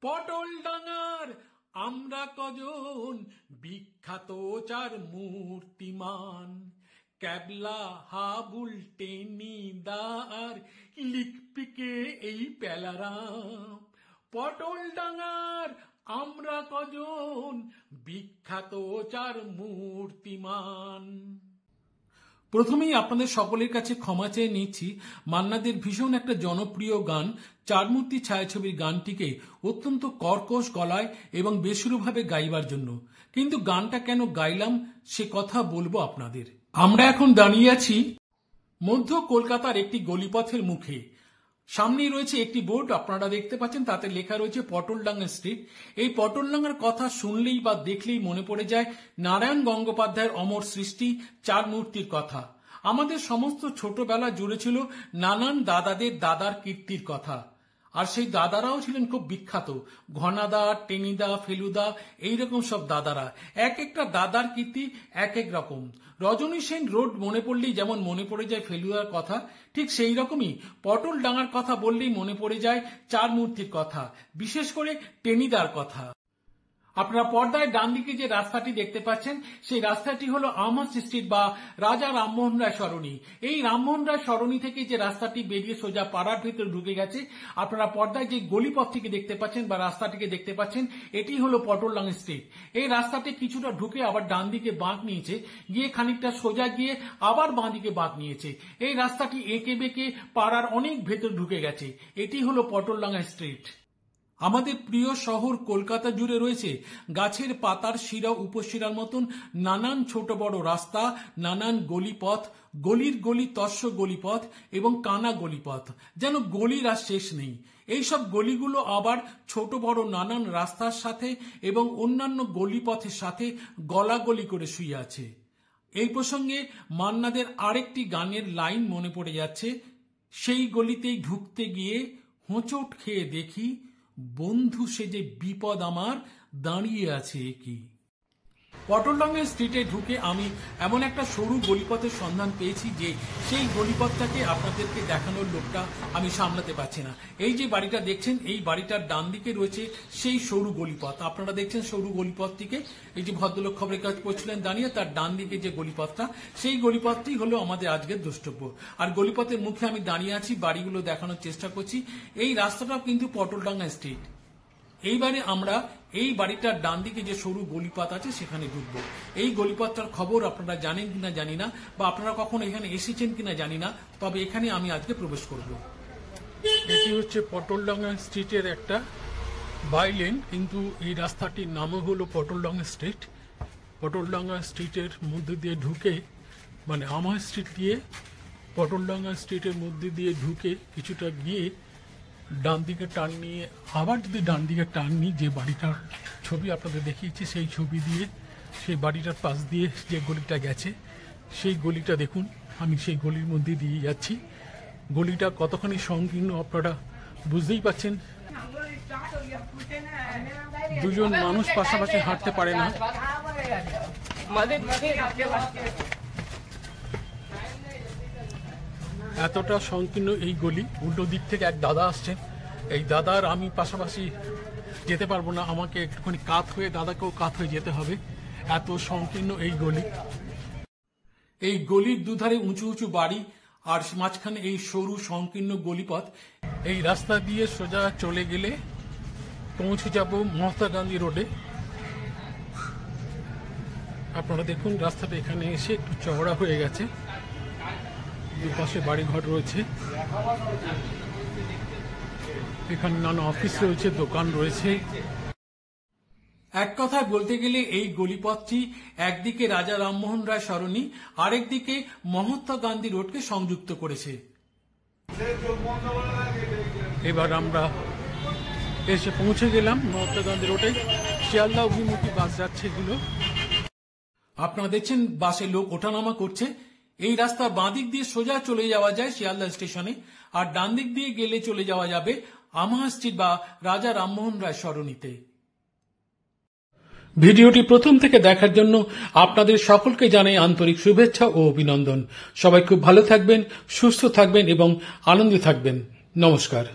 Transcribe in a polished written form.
পটলডাঙ্গার আমরা কজন বিখ্যাত চার মূর্তিমান, ক্যাবলা, হাবুল, টেনিদা আর লিকপিকে এই পেলারাম। পটলডাঙ্গার আমরা কজন বিখ্যাত চার মূর্তিমান। প্রথমেই আপনাদের সকলের কাছে ক্ষমা চেয়ে নিচ্ছি, মান্নাদের ভীষণ একটা জনপ্রিয় গান চারমূর্তি ছায়াছবির গানটিকে অত্যন্ত কর্কশ গলায় এবং বেসুরোভাবে গাইবার জন্য। কিন্তু গানটা কেন গাইলাম সে কথা বলবো আপনাদের। আমরা এখন দাঁড়িয়ে আছি মধ্য কলকাতার একটি গলিপথের মুখে। সামনেই রয়েছে একটি বোর্ড, আপনারা দেখতে পাচ্ছেন, তাতে লেখা রয়েছে পটলডাঙ্গা স্ট্রিট। এই পটলডাঙ্গার কথা শুনলেই বা দেখলেই মনে পড়ে যায় নারায়ণ গঙ্গোপাধ্যায়ের অমর সৃষ্টি চার মূর্তির কথা। আমাদের সমস্ত ছোটবেলা জুড়ে ছিল নানান দাদাদের দাদার কীর্তির কথা, আর সেই দাদারাও ছিলেন খুব বিখ্যাত। ঘনাদা, টেনিদা, ফেলুদা, এইরকম সব দাদারা। এক একটা দাদার কীর্তি এক এক রকম। রজনী সেন রোড মনে পড়লেই যেমন মনে পড়ে যায় ফেলুদার কথা, ঠিক সেই রকমই পটলডাঙ্গার কথা বললেই মনে পড়ে যায় চার মূর্তির কথা, বিশেষ করে টেনিদার কথা। আপনারা পর্দায় ডান দিকে যে রাস্তাটি দেখতে পাচ্ছেন সেই রাস্তাটি হলো আমহার্স্ট স্ট্রিট বা রাজা রামমোহন রায় সরণি। এই রামমোহন রায় সরণি থেকে যে রাস্তাটি বেরিয়ে সোজা পাড়ার ভিতরে ঢুকে গেছে, আপনারা পর্দায় যে গলিপথটিকে দেখতে পাচ্ছেন বা রাস্তাটিকে দেখতে পাচ্ছেন, এটি হলো পটলডাঙ্গা স্ট্রিট। এই রাস্তাটি কিছুটা ঢুকে আবার ডান দিকে বাঁক নিয়েছে, গিয়ে খানিকটা সোজা গিয়ে আবার বাঁ দিকে বাঁক নিয়েছে। এই রাস্তাটি এঁকে বেঁকে পাড়ার অনেক ভেতর ঢুকে গেছে। এটি হলো পটলডাঙ্গা স্ট্রিট। আমাদের প্রিয় শহর কলকাতা জুড়ে রয়েছে গাছের পাতার শিরা উপশিরার মতন নানান ছোট বড় রাস্তা, নানান গলিপথ, গলির গলি তস্য গলিপথ এবং কানা গলিপথ, যেন গলির আর শেষ নেই। এইসব গলিগুলো আবার ছোট বড় নানান রাস্তার সাথে এবং অন্যান্য গলিপথের সাথে গলাগলি করে শুয়ে আছে। এই প্রসঙ্গে মান্নাদের আরেকটি গানের লাইন মনে পড়ে যাচ্ছে, সেই গলিতেই ঢুকতে গিয়ে হোঁচট খেয়ে দেখি বন্ধু সে যে বিপদ আমার দাঁড়িয়ে আছে কি। পটলডাঙ্গা স্ট্রিটে ঢুকে আমি এমন একটা সরু গলিপথের সন্ধান পেয়েছি যে সেই গলিপথটাকে আপনাদেরকে দেখানোর লোকটা আমি সামলাতে পারছি না। এই যে বাড়িটা দেখছেন, এই বাড়িটার ডান দিকে রয়েছে সেই সরু গলিপথ। আপনারা দেখছেন সরু গলিপথটিকে, এই যে ভদ্রলোক খবরের কাজ পড়ছিলেন দাঁড়িয়ে, তার ডান দিকে যে গলিপথটা, সেই গলিপথটি হলো আমাদের আজকের দ্রষ্টব্য। আর গলিপথের মুখে আমি দাঁড়িয়ে আছি, বাড়িগুলো দেখানোর চেষ্টা করছি। এই রাস্তাটাও কিন্তু পটলডাঙ্গা স্ট্রিট। এইবারে আমরা এই বাড়িটার ডান দিকে যে সরু গলিপথ আছে সেখানে ঢুকবো। এই গলিপথটার খবর আপনারা জানেন কিনা জানি না, বা আপনারা কখনো এখানে এসেছেন কিনা জানি না, তবে এখানে আমি আজকে প্রবেশ করব। এটি হচ্ছে পটলডাঙ্গা স্ট্রিটের একটা বাইলেন, কিন্তু এই রাস্তাটির নামও হলো পটলডাঙ্গা স্ট্রিট। পটলডাঙ্গা স্ট্রিটের মধ্যে দিয়ে ঢুকে, মানে আমার স্ট্রিট দিয়ে পটলডাঙ্গা স্ট্রিটের মধ্যে দিয়ে ঢুকে কিছুটা গিয়ে ডান দিকে টার্ন নিয়ে আবার যদি ডান দিকে টার্ন নিই, যে বাড়িটার ছবি আপনাদের দেখিয়েছি সেই ছবি দিয়ে সেই বাড়িটার পাশ দিয়ে যে গলিটা গেছে সেই গলিটা দেখুন। আমি সেই গলির মধ্যে দিয়ে যাচ্ছি। গলিটা কতখানি সংকীর্ণ আপনারা বুঝতেই পাচ্ছেন। দুজন মানুষ পাশাপাশি হাঁটতে পারে না। এতটা সংকীর্ণ এই গলি। উল্টো দিক থেকে এক দাদা আসছেন, এই দাদার আমি পাশাপাশি যেতে পারবো না, আমাকে একটুখানি কাত হয়ে দাদাকেও কাত হয়ে যেতে হবে, এত সংকীর্ণ এই গলি। এই গলির দুধারে উঁচু উঁচু বাড়ি আর মাঝখানে এই সরু সংকীর্ণ গলিপথ। এই রাস্তা দিয়ে সোজা চলে গেলে পৌঁছে যাব মহাত্মা গান্ধী রোডে। আপনারা দেখুন রাস্তাটা এখানে এসে একটু চওড়া হয়ে গেছে, দুপাশে বাড়িঘর রয়েছে, এখানে নানা অফিস রয়েছে, দোকান রয়েছে। এক কথায় বলতে গেলে এই গলিপথটি একদিকে রাজা রামমোহন রায় সরণি, আরেকদিকে মহাত্মা গান্ধী রোডকে সংযুক্ত করেছে। এবার আমরা এসে পৌঁছে গেলাম মহাত্মা গান্ধী রোডে। শিয়ালদা অভিমুখী বাস যাচ্ছে এগুলো। আপনারা দেখছেন বাসে লোক ওঠানামা করছে। এই রাস্তার বাঁ দিক দিয়ে সোজা চলে যাওয়া যায় শিয়ালদা স্টেশনে, আর ডান দিক দিয়ে গেলে চলে যাওয়া যাবে আমহার্স্ট স্ট্রিট বা রাজা রামমোহন রায় সরণিতে। ভিডিওটি প্রথম থেকে দেখার জন্য আপনাদের সকলকে জানাই আন্তরিক শুভেচ্ছা ও অভিনন্দন। সবাই খুব ভালো থাকবেন, সুস্থ থাকবেন এবং আনন্দে থাকবেন। নমস্কার।